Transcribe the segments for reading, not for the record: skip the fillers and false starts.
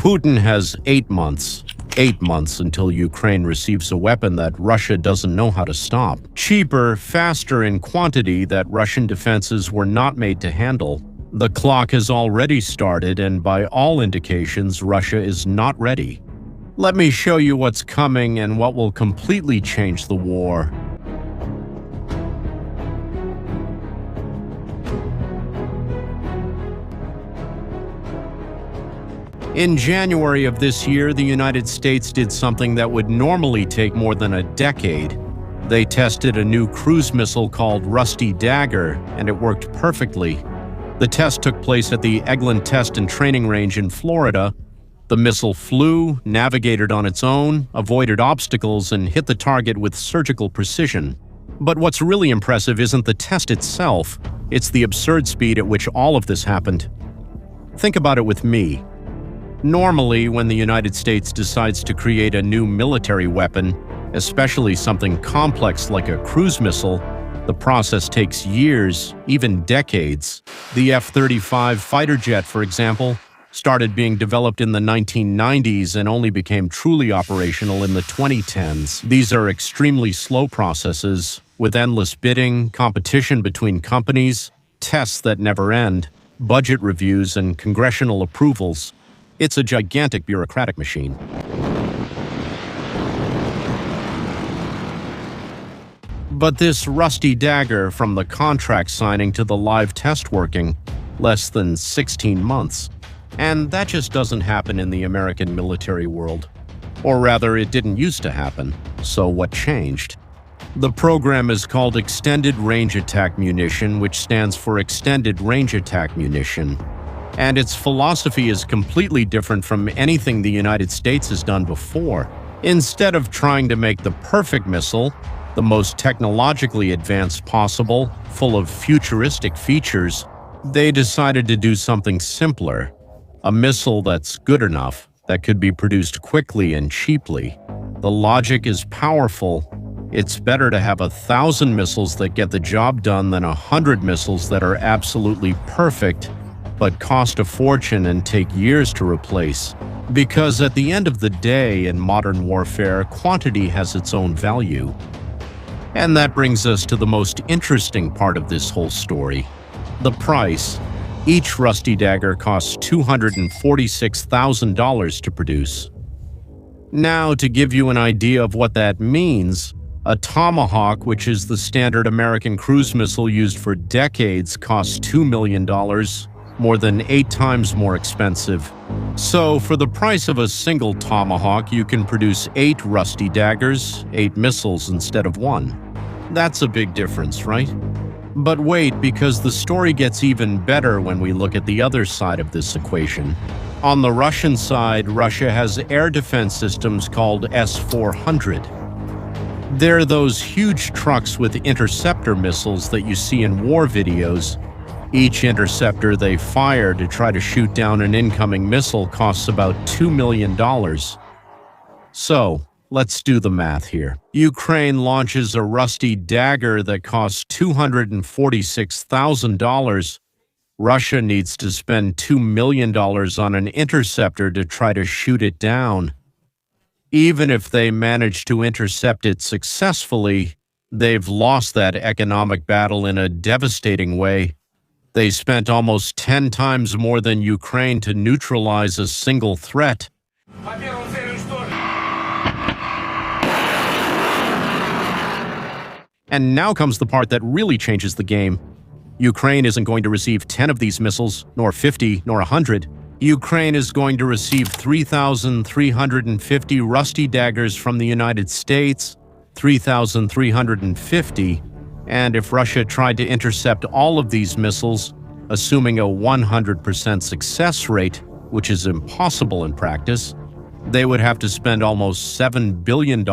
Putin has 8 months. 8 months until Ukraine receives a weapon that Russia doesn't know how to stop. Cheaper, faster in quantity that Russian defenses were not made to handle. The clock has already started, and by all indications, Russia is not ready. Let me show you what's coming and what will completely change the war. In January of this year, the United States did something that would normally take more than a decade. They tested a new cruise missile called Rusty Dagger, and it worked perfectly. The test took place at the Eglin Test and Training Range in Florida. The missile flew, navigated on its own, avoided obstacles, and hit the target with surgical precision. But what's really impressive isn't the test itself, it's the absurd speed at which all of this happened. Think about it with me. Normally, when the United States decides to create a new military weapon, especially something complex like a cruise missile, the process takes years, even decades. The F-35 fighter jet, for example, started being developed in the 1990s and only became truly operational in the 2010s. These are extremely slow processes, with endless bidding, competition between companies, tests that never end, budget reviews, and congressional approvals. It's a gigantic bureaucratic machine. But this Rusty Dagger, from the contract signing to the live test working, less than 16 months. And that just doesn't happen in the American military world. Or rather, it didn't used to happen. So what changed? The program is called Extended Range Attack Munition, which stands for Extended Range Attack Munition. And its philosophy is completely different from anything the United States has done before. Instead of trying to make the perfect missile, the most technologically advanced possible, full of futuristic features, they decided to do something simpler. A missile that's good enough, that could be produced quickly and cheaply. The logic is powerful. It's better to have 1,000 missiles that get the job done than 100 missiles that are absolutely perfect but cost a fortune and take years to replace. Because at the end of the day, in modern warfare, quantity has its own value. And that brings us to the most interesting part of this whole story: the price. Each Rusty Dagger costs $246,000 to produce. Now, to give you an idea of what that means, a Tomahawk, which is the standard American cruise missile used for decades, costs $2 million, more than 8 times more expensive. So, for the price of a single Tomahawk, you can produce 8 Rusty Daggers, 8 missiles instead of 1. That's a big difference, right? But wait, because the story gets even better when we look at the other side of this equation. On the Russian side, Russia has air defense systems called S-400. They're those huge trucks with interceptor missiles that you see in war videos. Each interceptor they fire to try to shoot down an incoming missile costs about $2 million. So, let's do the math here. Ukraine launches a Rusty Dagger that costs $246,000. Russia needs to spend $2 million on an interceptor to try to shoot it down. Even if they manage to intercept it successfully, they've lost that economic battle in a devastating way. They spent almost 10 times more than Ukraine to neutralize a single threat. And now comes the part that really changes the game. Ukraine isn't going to receive 10 of these missiles, nor 50, nor 100. Ukraine is going to receive 3,350 Rusty Daggers from the United States, 3,350, and if Russia tried to intercept all of these missiles, assuming a 100% success rate, which is impossible in practice, they would have to spend almost $7 billion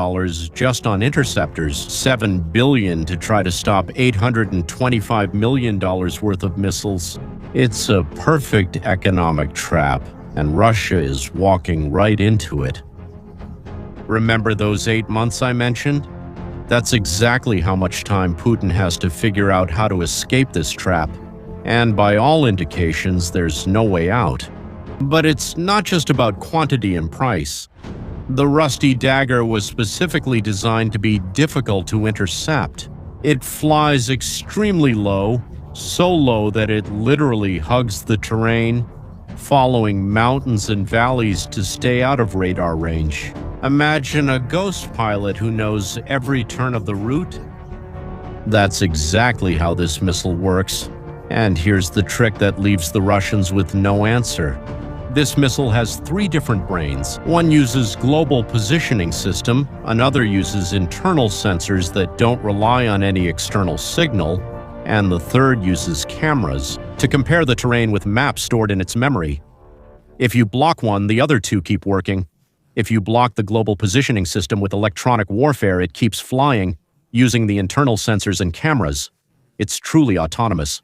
just on interceptors, $7 billion to try to stop $825 million worth of missiles. It's a perfect economic trap, and Russia is walking right into it. Remember those 8 months I mentioned? That's exactly how much time Putin has to figure out how to escape this trap. And by all indications, there's no way out. But it's not just about quantity and price. The Rusty Dagger was specifically designed to be difficult to intercept. It flies extremely low, so low that it literally hugs the terrain, following mountains and valleys to stay out of radar range. Imagine a ghost pilot who knows every turn of the route. That's exactly how this missile works. And here's the trick that leaves the Russians with no answer. This missile has 3 different brains. One uses global positioning system, another uses internal sensors that don't rely on any external signal, and the third uses cameras to compare the terrain with maps stored in its memory. If you block one, the other 2 keep working. If you block the global positioning system with electronic warfare, it keeps flying, using the internal sensors and cameras. It's truly autonomous.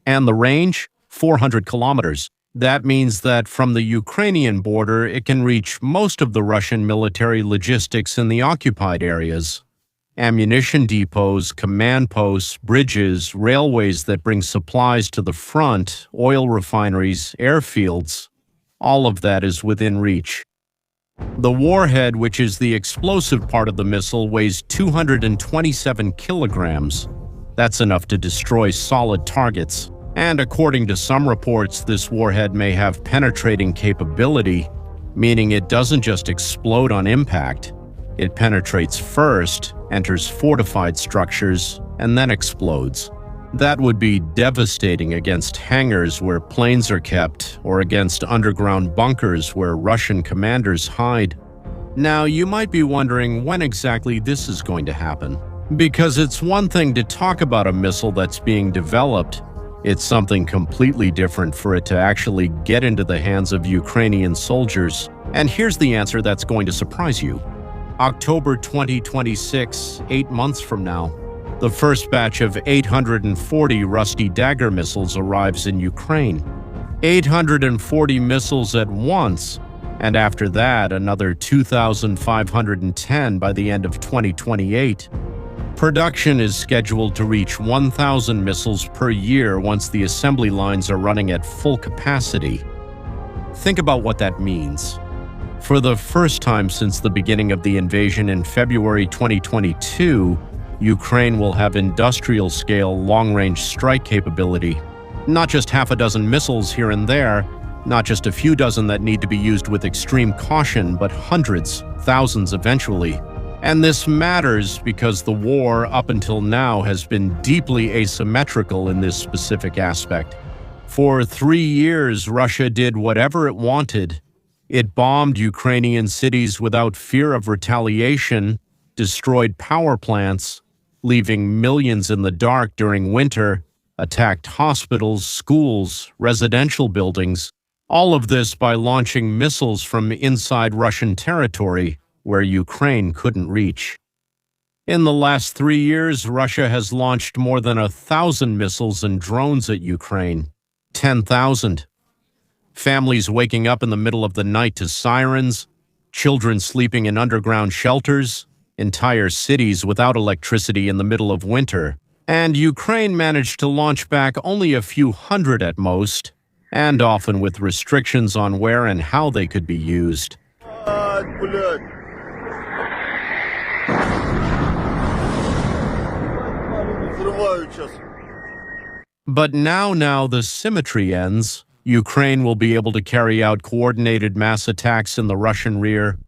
And the range? 400 kilometers. That means that from the Ukrainian border, it can reach most of the Russian military logistics in the occupied areas. Ammunition depots, command posts, bridges, railways that bring supplies to the front, oil refineries, airfields. All of that is within reach. The warhead, which is the explosive part of the missile, weighs 227 kilograms. That's enough to destroy solid targets. And according to some reports, this warhead may have penetrating capability, meaning it doesn't just explode on impact. It penetrates first, enters fortified structures, and then explodes. That would be devastating against hangars where planes are kept, or against underground bunkers where Russian commanders hide. Now, you might be wondering when exactly this is going to happen. Because it's one thing to talk about a missile that's being developed. It's something completely different for it to actually get into the hands of Ukrainian soldiers. And here's the answer that's going to surprise you. October 2026, 8 months from now, the first batch of 840 Rusty Dagger missiles arrives in Ukraine. 840 missiles at once, and after that, another 2,510 by the end of 2028. Production is scheduled to reach 1,000 missiles per year once the assembly lines are running at full capacity. Think about what that means. For the first time since the beginning of the invasion in February 2022, Ukraine will have industrial-scale long-range strike capability. Not just half a dozen missiles here and there, not just a few dozen that need to be used with extreme caution, but hundreds, thousands eventually. And this matters because the war up until now has been deeply asymmetrical in this specific aspect. For 3 years, Russia did whatever it wanted. It bombed Ukrainian cities without fear of retaliation, destroyed power plants, leaving millions in the dark during winter, attacked hospitals, schools, residential buildings. All of this by launching missiles from inside Russian territory, where Ukraine couldn't reach. In the last 3 years, Russia has launched more than 1,000 missiles and drones at Ukraine. 10,000. Families waking up in the middle of the night to sirens, children sleeping in underground shelters, entire cities without electricity in the middle of winter. And Ukraine managed to launch back only a few hundred at most, and often with restrictions on where and how they could be used. But now the symmetry ends. Ukraine will be able to carry out coordinated mass attacks in the Russian rear.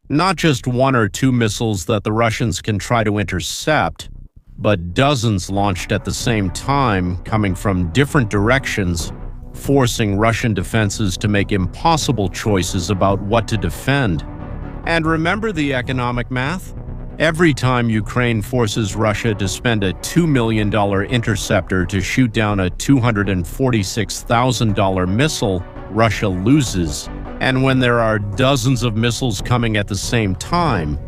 Not just 1 or 2 missiles that the Russians can try to intercept, but dozens launched at the same time, coming from different directions, forcing Russian defenses to make impossible choices about what to defend. And remember the economic math? Every time Ukraine forces Russia to spend a $2 million interceptor to shoot down a $246,000 missile, Russia loses. And when there are dozens of missiles coming at the same time,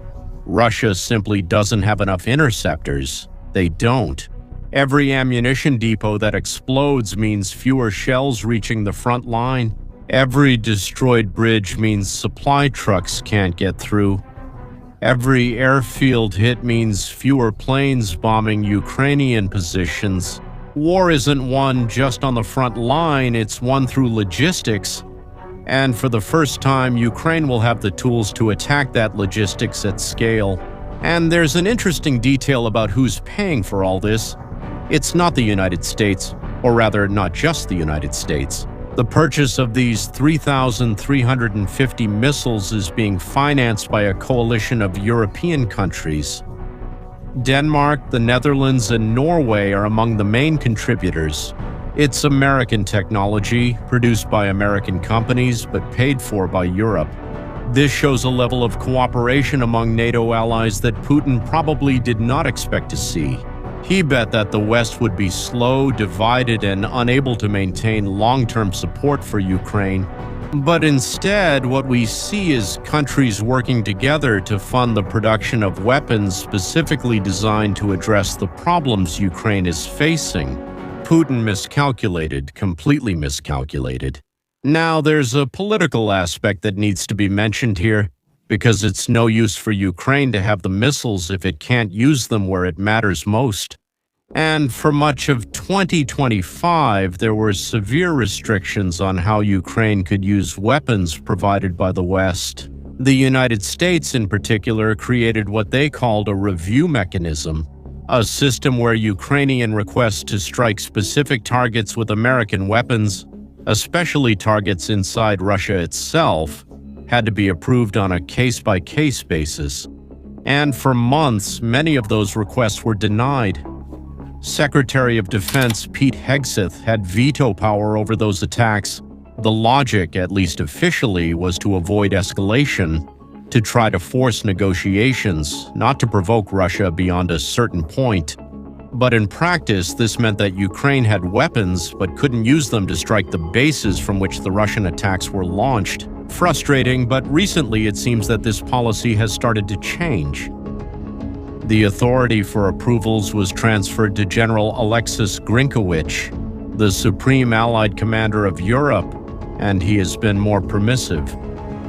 Russia simply doesn't have enough interceptors. They don't. Every ammunition depot that explodes means fewer shells reaching the front line. Every destroyed bridge means supply trucks can't get through. Every airfield hit means fewer planes bombing Ukrainian positions. War isn't won just on the front line, it's won through logistics. And for the first time, Ukraine will have the tools to attack that logistics at scale. And there's an interesting detail about who's paying for all this. It's not the United States, or rather, not just the United States. The purchase of these 3,350 missiles is being financed by a coalition of European countries. Denmark, the Netherlands, and Norway are among the main contributors. It's American technology, produced by American companies, but paid for by Europe. This shows a level of cooperation among NATO allies that Putin probably did not expect to see. He bet that the West would be slow, divided, and unable to maintain long-term support for Ukraine. But instead, what we see is countries working together to fund the production of weapons specifically designed to address the problems Ukraine is facing. Putin miscalculated, completely miscalculated. Now, there's a political aspect that needs to be mentioned here, because it's no use for Ukraine to have the missiles if it can't use them where it matters most. And for much of 2025, there were severe restrictions on how Ukraine could use weapons provided by the West. The United States, in particular, created what they called a review mechanism, a system where Ukrainian requests to strike specific targets with American weapons, especially targets inside Russia itself, had to be approved on a case-by-case basis. And for months, many of those requests were denied. Secretary of Defense Pete Hegseth had veto power over those attacks. The logic, at least officially, was to avoid escalation, to try to force negotiations, not to provoke Russia beyond a certain point. But in practice, this meant that Ukraine had weapons but couldn't use them to strike the bases from which the Russian attacks were launched. Frustrating, but recently it seems that this policy has started to change. The authority for approvals was transferred to General Alexis Grinkowicz, the Supreme Allied Commander of Europe, and he has been more permissive.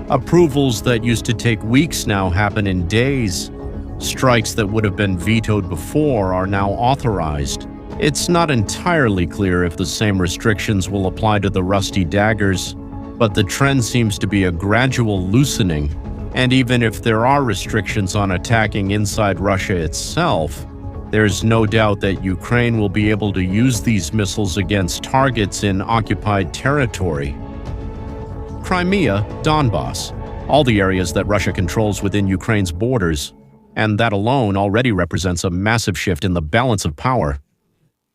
Approvals that used to take weeks now happen in days. Strikes that would have been vetoed before are now authorized. It's not entirely clear if the same restrictions will apply to the Rusty Daggers, but the trend seems to be a gradual loosening. And even if there are restrictions on attacking inside Russia itself, there's no doubt that Ukraine will be able to use these missiles against targets in occupied territory. Crimea, Donbass, all the areas that Russia controls within Ukraine's borders, and that alone already represents a massive shift in the balance of power.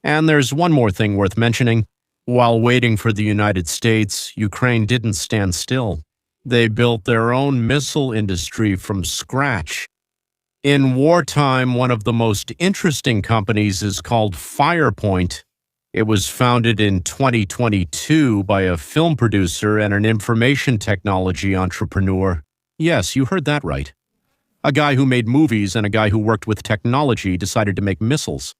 And there's one more thing worth mentioning. While waiting for the United States, Ukraine didn't stand still. They built their own missile industry from scratch. In wartime, one of the most interesting companies is called Firepoint. It was founded in 2022 by a film producer and an information technology entrepreneur. Yes, you heard that right. A guy who made movies and a guy who worked with technology decided to make missiles.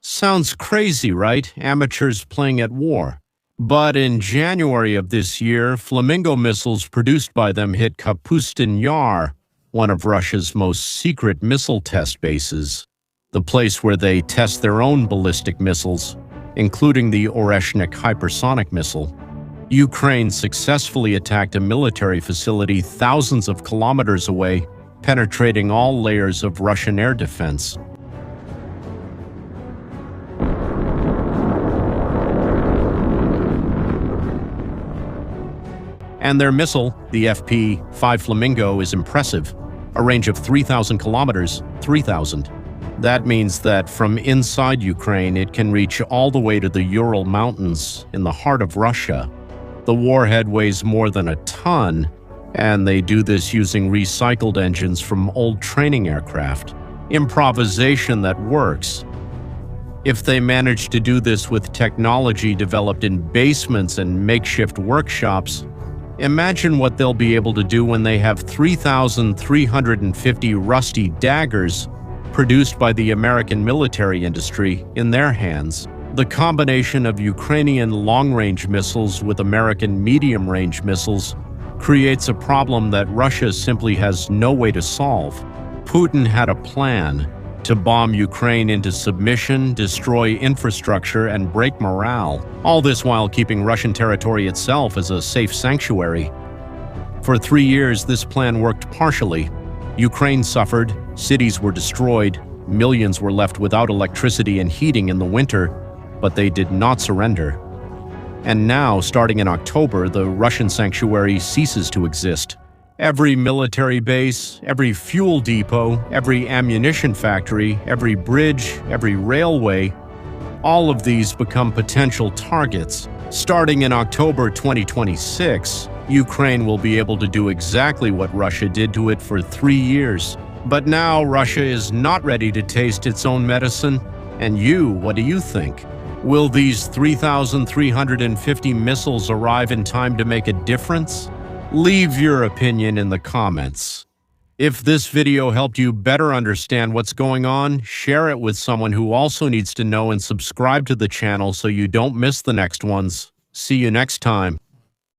Sounds crazy, right? Amateurs playing at war. But in January of this year, Flamingo missiles produced by them hit Kapustin Yar, one of Russia's most secret missile test bases, the place where they test their own ballistic missiles, including the Oreshnik hypersonic missile. Ukraine successfully attacked a military facility thousands of kilometers away, penetrating all layers of Russian air defense. And their missile, the FP-5 Flamingo, is impressive. A range of 3,000 kilometers, 3,000. That means that from inside Ukraine, it can reach all the way to the Ural Mountains in the heart of Russia. The warhead weighs more than a ton, and they do this using recycled engines from old training aircraft. Improvisation that works. If they manage to do this with technology developed in basements and makeshift workshops, imagine what they'll be able to do when they have 3,350 Rusty Daggers produced by the American military industry in their hands. The combination of Ukrainian long-range missiles with American medium-range missiles creates a problem that Russia simply has no way to solve. Putin had a plan to bomb Ukraine into submission, destroy infrastructure, and break morale. All this while keeping Russian territory itself as a safe sanctuary. For 3 years, this plan worked partially. Ukraine suffered, cities were destroyed, millions were left without electricity and heating in the winter, but they did not surrender. And now, starting in October, the Russian sanctuary ceases to exist. Every military base, every fuel depot, every ammunition factory, every bridge, every railway, all of these become potential targets. Starting in October 2026, Ukraine will be able to do exactly what Russia did to it for 3 years. But now Russia is not ready to taste its own medicine. And you, what do you think? Will these 3,350 missiles arrive in time to make a difference? Leave your opinion in the comments. If this video helped you better understand what's going on, share it with someone who also needs to know and subscribe to the channel so you don't miss the next ones. See you next time.